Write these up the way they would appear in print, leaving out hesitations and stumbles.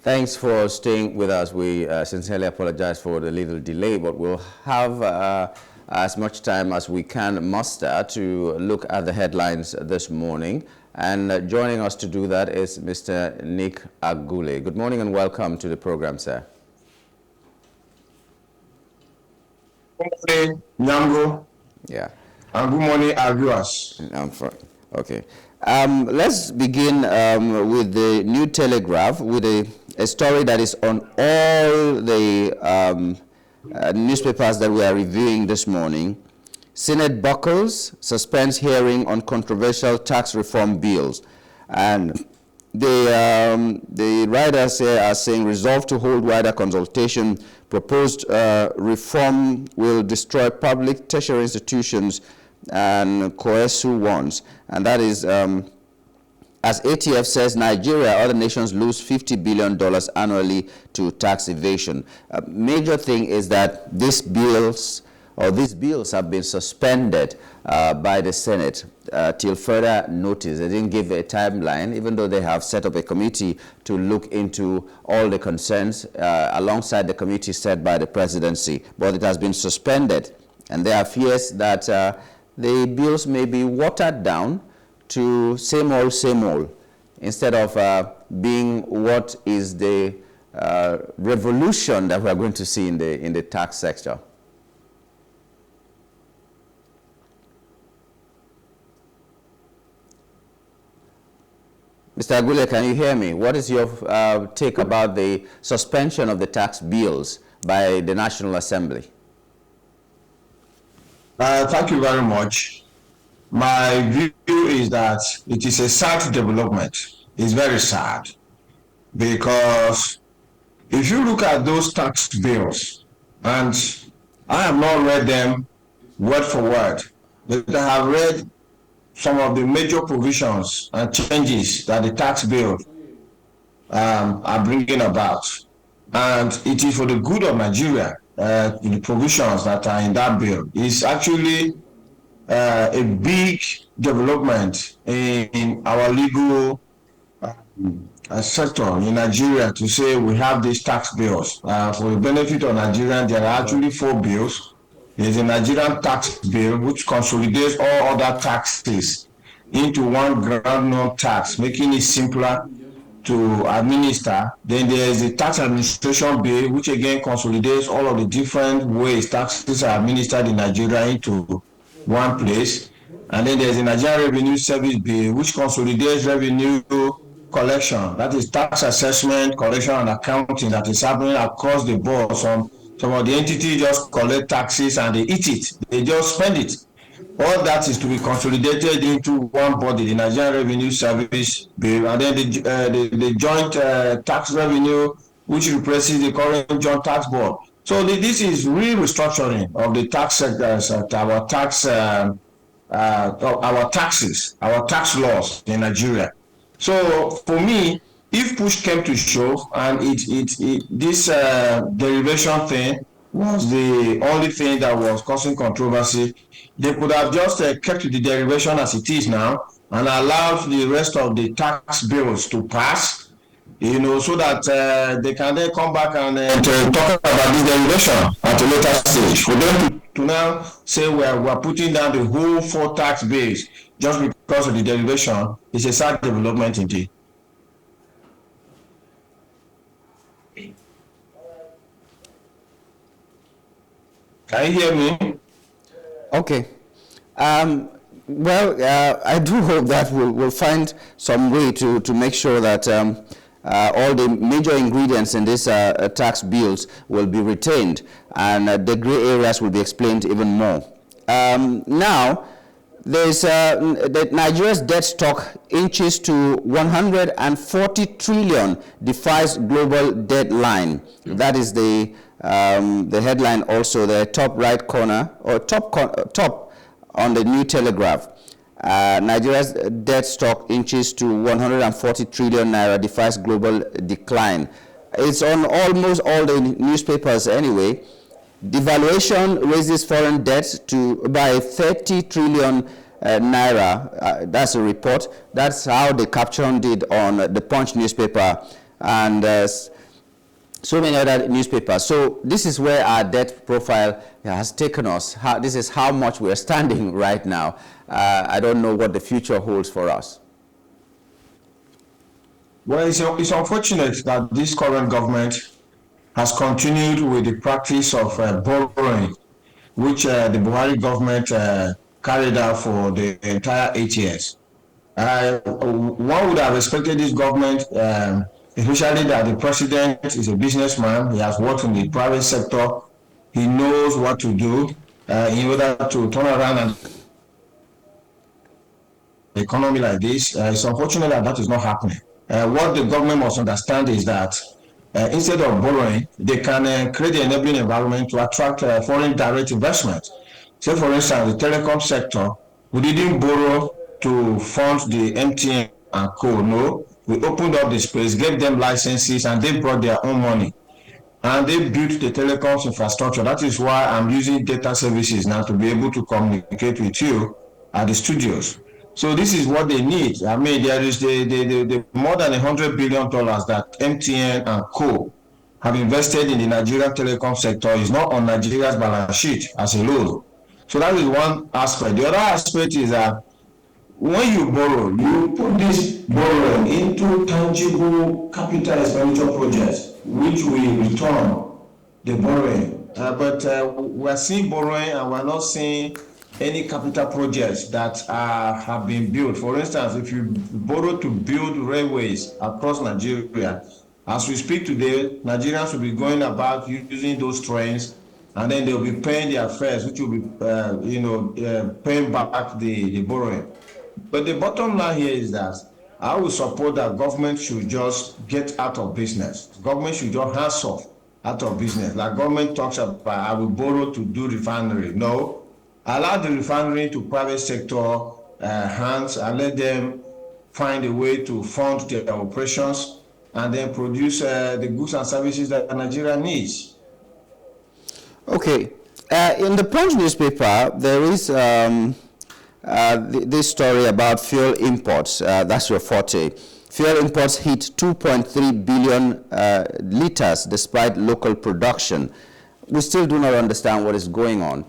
Thanks for staying with us. We sincerely apologize for the little delay, but we'll have as much time as we can muster to look at the headlines this morning. And joining us to do that is Mr. Nick Agule. Good morning and welcome to the program, sir. Good morning, Nyamgo. Yeah. And good morning, Aguas. I'm fine. Okay. Let's begin with the New Telegraph, with a story that is on all the newspapers that we are reviewing this morning. Senate buckles, suspends hearing on controversial tax reform bills. And the writers here are saying resolve to hold wider consultation. Proposed reform will destroy public tertiary institutions and coerce ones. And that is, as ATF says, Nigeria, other nations lose $50 billion annually to tax evasion. A major thing is that these bills have been suspended by the Senate till further notice. They didn't give a timeline, even though they have set up a committee to look into all the concerns alongside the committee set by the presidency. But it has been suspended, and there are fears that the bills may be watered down to same old, instead of being what is the revolution that we are going to see in the tax sector. Mr. Agule, can you hear me? What is your take about the suspension of the tax bills by the National Assembly? Thank you very much. My view is that it is a sad development. It's very sad because if you look at those tax bills, and I have not read them word for word, but I have read some of the major provisions and changes that the tax bill are bringing about. And it is for the good of Nigeria. The provisions that are in that bill is actually a big development in our legal sector in Nigeria, to say we have these tax bills. For the benefit of Nigerians, there are actually 4 bills. There's a Nigerian tax bill which consolidates all other taxes into one ground tax, making it simpler to administer. Then there is a tax administration bill, which again consolidates all of the different ways taxes are administered in Nigeria into one place. And then there's a Nigerian Revenue Service bill, which consolidates revenue collection, that is tax assessment, collection, and accounting that is happening across the board. Some of the entities just collect taxes and they eat it, they just spend it. All that is to be consolidated into one body, the Nigerian Revenue Service bill, and then the joint tax revenue, which replaces the current joint tax board. So this is real restructuring of the tax sectors, our taxes, our tax laws in Nigeria. So for me, if push came to shove, and this derivation thing was the only thing that was causing controversy, they could have just kept the derivation as it is now and allowed the rest of the tax bills to pass, so that they can then come back and talk about this derivation at a later stage. For them to now say we're putting down the whole 4 tax bills just because of the derivation is a sad development indeed. Can you hear me? Okay. Well, I do hope that we'll find some way to make sure that all the major ingredients in these tax bills will be retained, and the gray areas will be explained even more. Now, there's Nigeria's debt stock inches to 140 trillion, defies global deadline. That is the headline, also the top right corner, or top on the New Telegraph. Nigeria's debt stock inches to 140 trillion naira, defies global decline. It's on almost all the newspapers anyway. Devaluation raises foreign debt by 30 trillion naira. That's a report. That's how the caption did on the Punch newspaper and so many other newspapers. So this is where our debt profile has taken us. This is how much we're standing right now. I don't know what the future holds for us. Well, it's unfortunate that this current government has continued with the practice of borrowing, which the Buhari government carried out for the entire 8 years. One would have expected this government, especially that the president is a businessman. He has worked in the private sector. He knows what to do in order to turn around an economy like this. It's unfortunate that that is not happening. What the government must understand is that instead of borrowing, they can create the enabling environment to attract foreign direct investment. Say, for instance, the telecom sector, we didn't borrow to fund the MTN and co. No, we opened up the space, gave them licenses, and they brought their own money. And they built the telecoms infrastructure. That is why I'm using data services now to be able to communicate with you at the studios. So this is what they need. I mean, there is the more than $100 billion that MTN and co have invested in the Nigerian telecom sector is not on Nigeria's balance sheet as a loan. So that is one aspect. The other aspect is that when you borrow, you put this borrowing into tangible capital expenditure projects, which will return the borrowing. But we're seeing borrowing and we're not seeing any capital projects that have been built. For instance, if you borrow to build railways across Nigeria, as we speak today, Nigerians will be going about using those trains, and then they'll be paying their fares, which will be, paying back the borrowing. But the bottom line here is that I will support that government should just get out of business. Government should just hands off out of business. Like government talks about, I will borrow to do refinery. No. Allow the refinery to private sector hands and let them find a way to fund their operations and then produce the goods and services that Nigeria needs. Okay. In the Punch newspaper, there is this story about fuel imports. That's your forte. Fuel imports hit 2.3 billion liters despite local production. We still do not understand what is going on.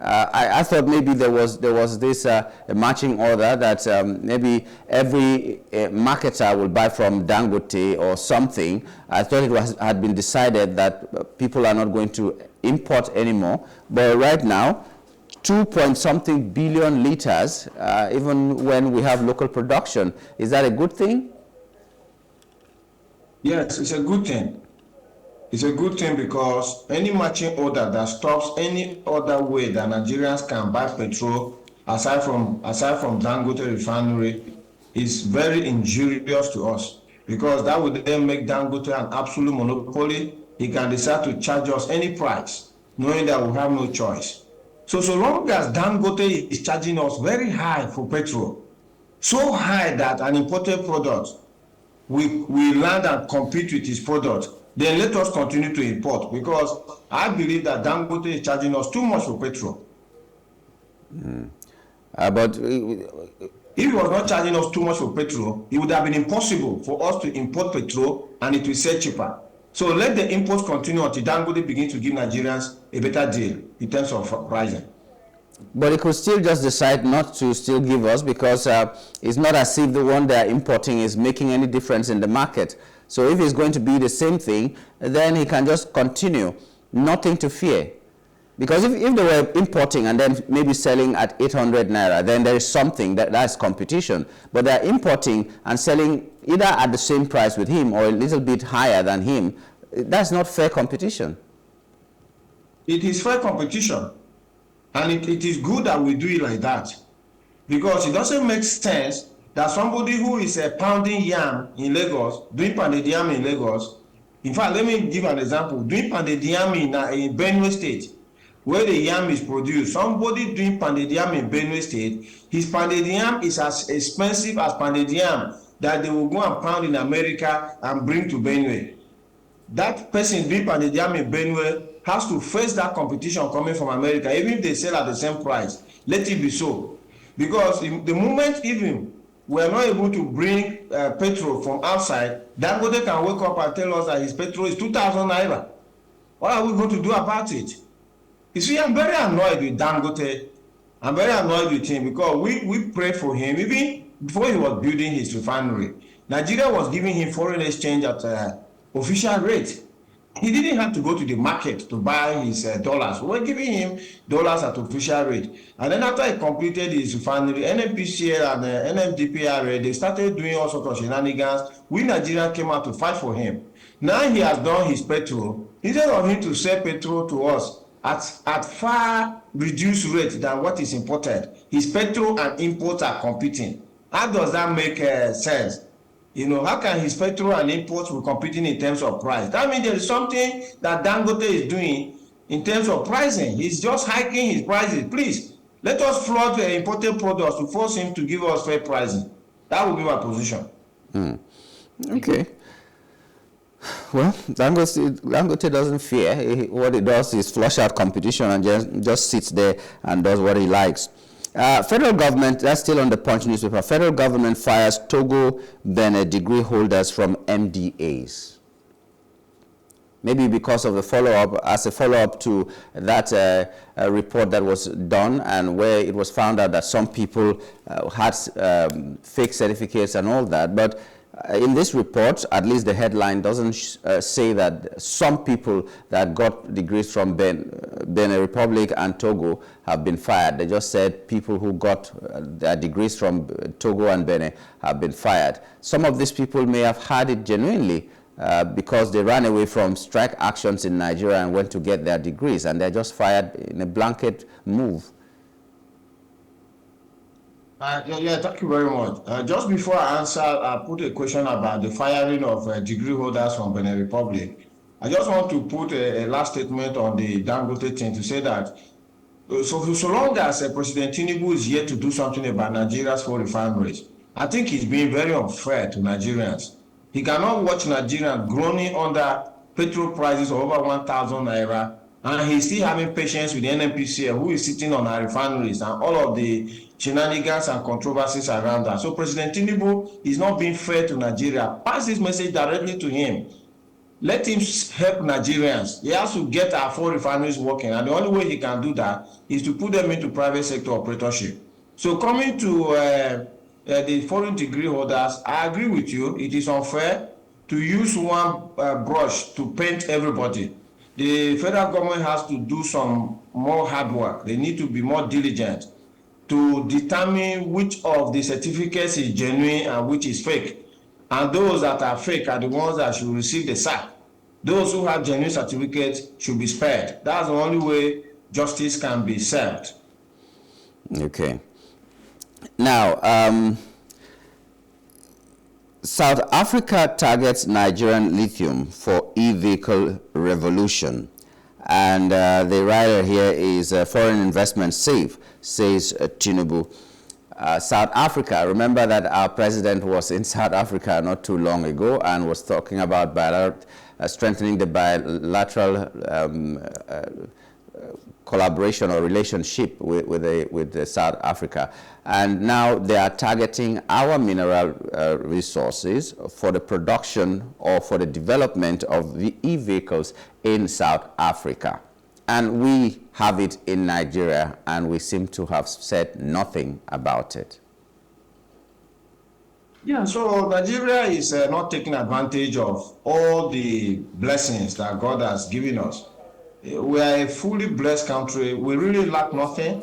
I thought maybe there was this matching order that maybe every marketer will buy from Dangote or something. I thought it had been decided that people are not going to import anymore. But right now, 2-point-something billion liters, even when we have local production. Is that a good thing? Yes, it's a good thing. It's a good thing because any matching order that stops any other way that Nigerians can buy petrol aside from Dangote refinery is very injurious to us, because that would then make Dangote an absolute monopoly. He can decide to charge us any price, knowing that we have no choice. So long as Dangote is charging us very high for petrol, so high that an imported product will land and compete with his product, then let us continue to import, because I believe that Dangote is charging us too much for petrol. But if he was not charging us too much for petrol, it would have been impossible for us to import petrol and it will sell cheaper. So let the imports continue until Dangote begins to give Nigerians a better deal in terms of pricing. But it could still just decide not to still give us, because it's not as if the one they're importing is making any difference in the market. So if it's going to be the same thing, then he can just continue, nothing to fear. Because if they were importing and then maybe selling at 800 naira, then there is something that's competition. But they're importing and selling either at the same price with him or a little bit higher than him. That's not fair competition. It is fair competition. And it is good that we do it like that. Because it doesn't make sense that somebody who is pounding yam in Lagos, doing pounded yam in Lagos, in fact, let me give an example, doing pounded yam in Benue State, where the yam is produced, somebody doing pounded yam in Benue State, his pounded yam is as expensive as pounded yam that they will go and pound in America and bring to Benue. That person doing pounded yam in Benue has to face that competition coming from America, even if they sell at the same price. Let it be so. Because the moment even we are not able to bring petrol from outside, Dangote can wake up and tell us that his petrol is 2,000 naira. What are we going to do about it? You see, I'm very annoyed with Dangote. I'm very annoyed with him because we prayed for him even before he was building his refinery. Nigeria was giving him foreign exchange at official rate. He didn't have to go to the market to buy his dollars. We were giving him dollars at official rate. And then after he completed his refinery, NNPCL and NMDPRA, they started doing all sorts of shenanigans. We Nigerians came out to fight for him. Now he has done his petrol. Instead of him to sell petrol to us at far reduced rate than what is imported, his petrol and imports are competing. How does that make sense? You know, how can his petrol and imports be competing in terms of price? That means there is something that Dangote is doing in terms of pricing. He's just hiking his prices. Please, let us flood imported products to force him to give us fair pricing. That would be my position. Okay. Well, Dangote doesn't fear. What he does is flush out competition and just sits there and does what he likes. Federal government, that's still on the Punch newspaper, federal government fires Togo Benin degree holders from MDAs. Maybe because of the follow-up, as a follow-up to that report that was done and where it was found out that some people had fake certificates and all that. But in this report, at least the headline doesn't say that some people that got degrees from Benin Republic and Togo have been fired. They just said people who got their degrees from Togo and Benin have been fired. Some of these people may have had it genuinely because they ran away from strike actions in Nigeria and went to get their degrees, and they're just fired in a blanket move. Yeah, thank you very much. Just before I answer, I put a question about the firing of degree holders from Benin Republic. I just want to put a last statement on the Dangote thing to say that so long as President Tinubu is yet to do something about Nigeria's four refineries, I think he's being very unfair to Nigerians. He cannot watch Nigerians groaning under petrol prices of over 1,000 naira, and he's still having patience with the NNPCL, who is sitting on our refineries and all of the shenanigans and controversies around that. So President Tinubu is not being fair to Nigeria. Pass this message directly to him. Let him help Nigerians. He has to get our four refineries working, and the only way he can do that is to put them into private sector operatorship. So coming to the foreign degree holders, I agree with you. It is unfair to use one brush to paint everybody. The federal government has to do some more hard work. They need to be more diligent to determine which of the certificates is genuine and which is fake. And those that are fake are the ones that should receive the sack. Those who have genuine certificates should be spared. That's the only way justice can be served. Okay. Now, South Africa targets Nigerian lithium for e-vehicle revolution. And the writer here is foreign investment safe, says Tinubu. South Africa, remember that our president was in South Africa not too long ago and was talking about strengthening the bilateral collaboration or relationship with South Africa. And now they are targeting our mineral resources for the production or for the development of the e-vehicles in South Africa. And we have it in Nigeria, and we seem to have said nothing about it. Yeah, so Nigeria is not taking advantage of all the blessings that God has given us. We are a fully blessed country. We really lack nothing.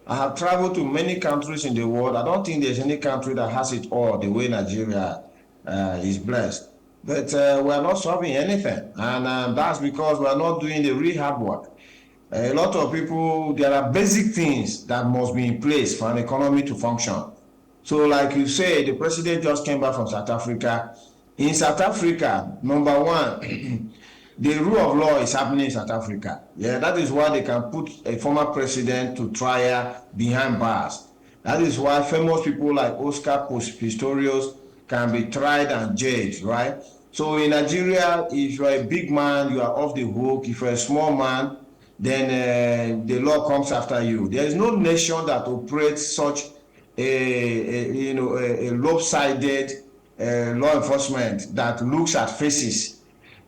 I have traveled to many countries in the world. I don't think there's any country that has it all the way Nigeria is blessed. But we are not solving anything. And that's because we are not doing the real hard work. A lot of people, there are basic things that must be in place for an economy to function. So like you say, the president just came back from South Africa. In South Africa, number one, the rule of law is happening in South Africa. Yeah, that is why they can put a former president to trial behind bars. That is why famous people like Oscar Pistorius can be tried and jailed, right? So in Nigeria, if you are a big man, you are off the hook. If you're a small man, then the law comes after you. There is no nation that operates such a lopsided law enforcement that looks at faces.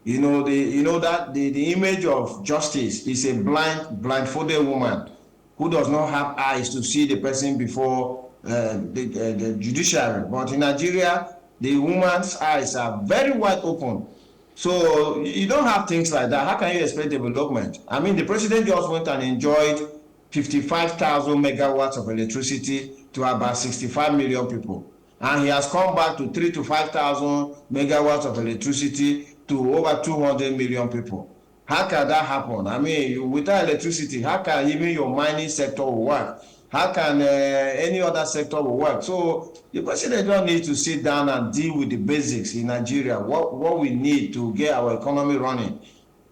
That the image of justice is a blindfolded woman who does not have eyes to see the person before the judiciary. But in Nigeria, the woman's eyes are very wide open. So you don't have things like that. How can you expect development? I mean, the president just went and enjoyed 55,000 megawatts of electricity to about 65 million people. And he has come back to 3,000 to 5,000 megawatts of electricity to over 200 million people. How can that happen? I mean, without electricity, how can even your mining sector work? How can any other sector work? So the president don't need to sit down and deal with the basics in Nigeria, what we need to get our economy running.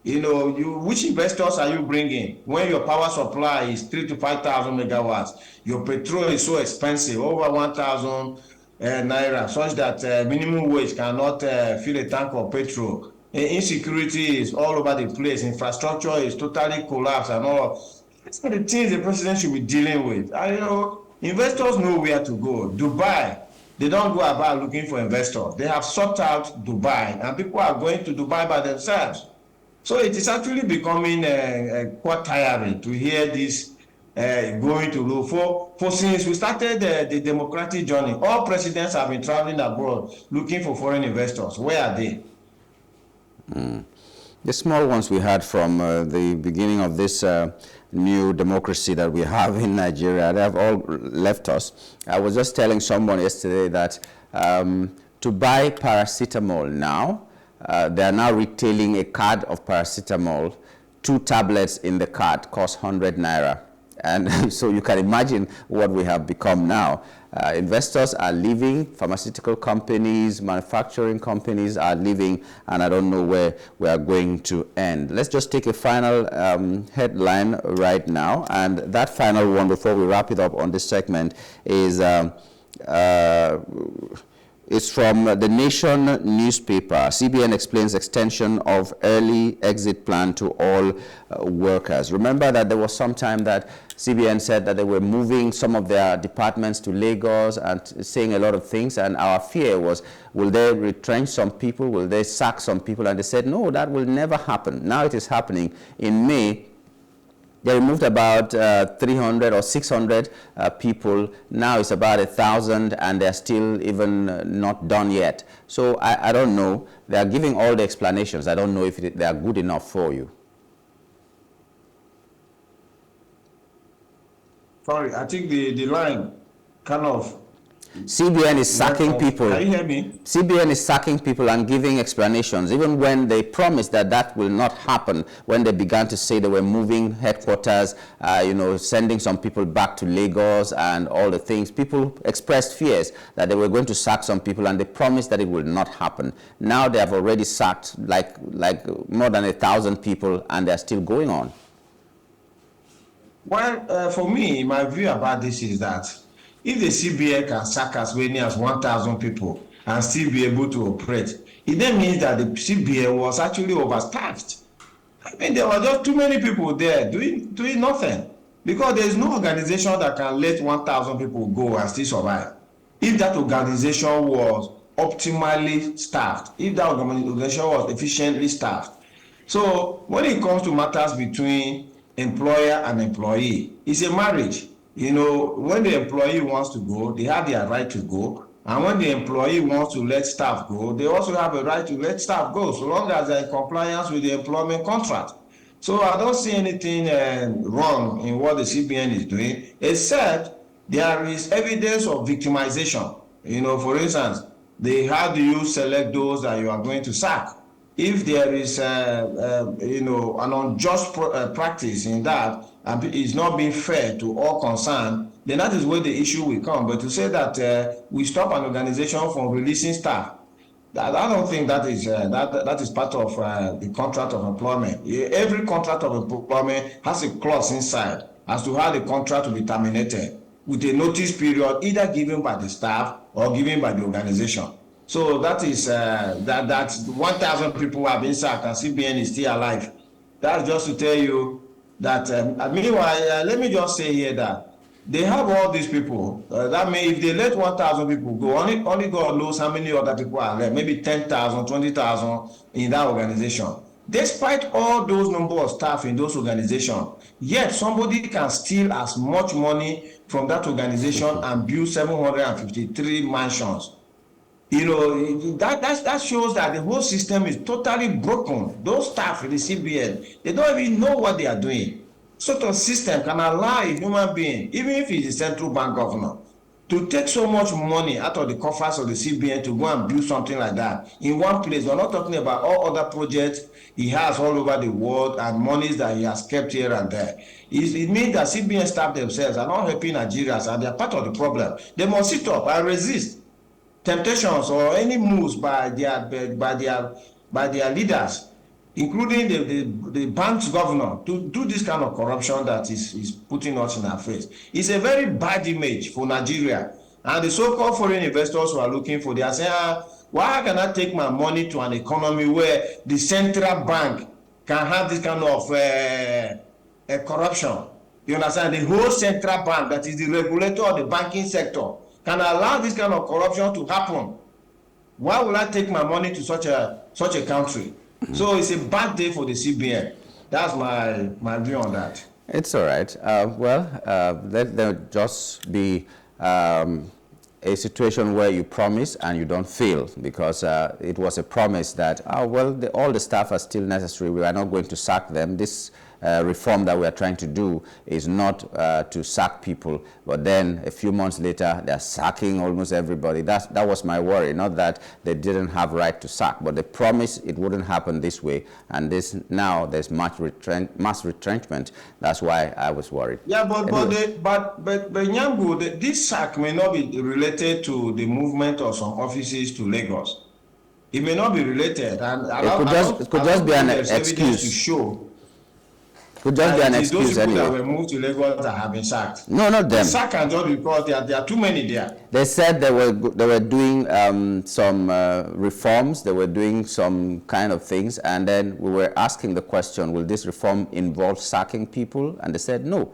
Which investors are you bringing when your power supply is 3,000 to 5,000 megawatts? Your petrol is so expensive, over 1,000 naira, such that minimum wage cannot fill a tank of petrol. Insecurity is all over the place. Infrastructure is totally collapsed and all. These are the things the president should be dealing with. Investors know where to go. Dubai, they don't go about looking for investors. They have sought out Dubai, and people are going to Dubai by themselves. So it is actually becoming quite tiring to hear this going to low. For since we started the democratic journey, all presidents have been traveling abroad looking for foreign investors. Where are they? The small ones we had from the beginning of this new democracy that we have in Nigeria, they have all left us. I was just telling someone yesterday that to buy paracetamol now, they are now retailing a card of paracetamol. 2 tablets in the card cost 100 naira. And so you can imagine what we have become now. Investors are leaving, pharmaceutical companies, manufacturing companies are leaving, and I don't know where we are going to end. Let's just take a final headline right now, and that final one before we wrap it up on this segment is it's from the Nation newspaper. CBN explains extension of early exit plan to all workers. Remember that there was some time that CBN said that they were moving some of their departments to Lagos and saying a lot of things, and our fear was, will they retrench some people? Will they sack some people? And they said, no, that will never happen. Now it is happening. In May, they removed about 300 or 600 people. Now it's about 1,000, and they're still even not done yet. So I don't know. They are giving all the explanations. I don't know if they are good enough for you. Sorry, I think the line kind of... CBN is sacking people. Can you hear me? CBN is sacking people and giving explanations, even when they promised that that will not happen, when they began to say they were moving headquarters, sending some people back to Lagos and all the things. People expressed fears that they were going to sack some people, and they promised that it will not happen. Now they have already sacked like more than 1,000 people, and they're still going on. Well, for me, my view about this is that if the CBN can sack as many as 1,000 people and still be able to operate, it then means that the CBN was actually overstaffed. I mean, there were just too many people there doing nothing, because there is no organization that can let 1,000 people go and still survive. If that organization was optimally staffed, if that organization was efficiently staffed. So when it comes to matters between employer and employee, it's a marriage. When the employee wants to go, they have their right to go. And when the employee wants to let staff go, they also have a right to let staff go, so long as they're in compliance with the employment contract. So I don't see anything wrong in what the CBN is doing, except there is evidence of victimization. For instance, how do you select those that you are going to sack? If there is, an unjust practice in that, and it's not being fair to all concerned, then that is where the issue will come. But to say that we stop an organization from releasing staff, I don't think that is that is part of the contract of employment. Every contract of employment has a clause inside as to how the contract will be terminated, with a notice period either given by the staff or given by the organization. So that is that 1,000 people have been sacked and CBN is still alive. That's just to tell you that. Meanwhile, let me just say here that they have all these people. That means if they let 1,000 people go, only God knows how many other people are left, maybe 10,000, 20,000 in that organization. Despite all those number of staff in those organizations, yet somebody can steal as much money from that organization and build 753 mansions. You know, that shows that the whole system is totally broken. Those staff in the CBN, they don't even know what they are doing. Such a system can allow a human being, even if he's a central bank governor, to take so much money out of the coffers of the CBN to go and build something like that in one place. We're not talking about all other projects he has all over the world and monies that he has kept here and there. It means that CBN staff themselves are not helping Nigerians, and they're part of the problem. They must sit up and resist temptations or any moves by their leaders, including the bank's governor, to do this kind of corruption that is putting us in our face. It's a very bad image for Nigeria. And the so-called foreign investors who are looking for, they are saying, why can I take my money to an economy where the central bank can have this kind of corruption? You understand? The whole central bank, that is the regulator of the banking sector, can allow this kind of corruption to happen. Why would I take my money to such a country? So it's a bad day for the CBN. That's my view on that. It's all right. Let there just be a situation where you promise and you don't fail, because it was a promise that, all the staff are still necessary. We are not going to sack them. This reform that we are trying to do is not to sack people, but then a few months later they're sacking almost everybody. That was my worry, not that they didn't have right to sack, but they promised it wouldn't happen this way, and now there's mass retrenchment. That's why I was worried. Yeah, but Nyambu, this sack may not be related to the movement of some offices to Lagos. It may not be related, and it could just be an excuse to show. Could just be an excuse those people anyway. that were moved to Lagos that have been sacked. No, not them. Sack and just because there are too many there. They said they were doing some reforms. They were doing some kind of things, and then we were asking the question: will this reform involve sacking people? And they said no.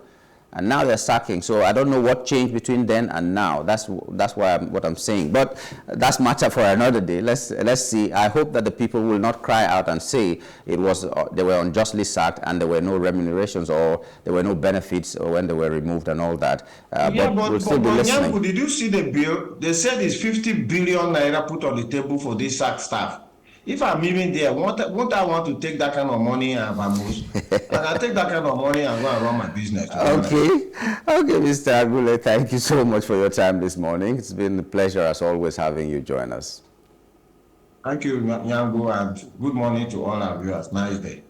And now they're sacking. So I don't know what changed between then and now. That's what I'm saying. But that's matter for another day. Let's see. I hope that the people will not cry out and say they were unjustly sacked and there were no remunerations or there were no benefits when they were removed and all that. But we'll still be listening. Nyambu, did you see the bill? They said it's 50 billion naira put on the table for this sack staff. If I'm even there, won't I want to take that kind of money and I take that kind of money and go and run my business. Okay, Mr. Agule, thank you so much for your time this morning. It's been a pleasure as always having you join us. Thank you, Nyambu, and good morning to all our viewers. Nice day.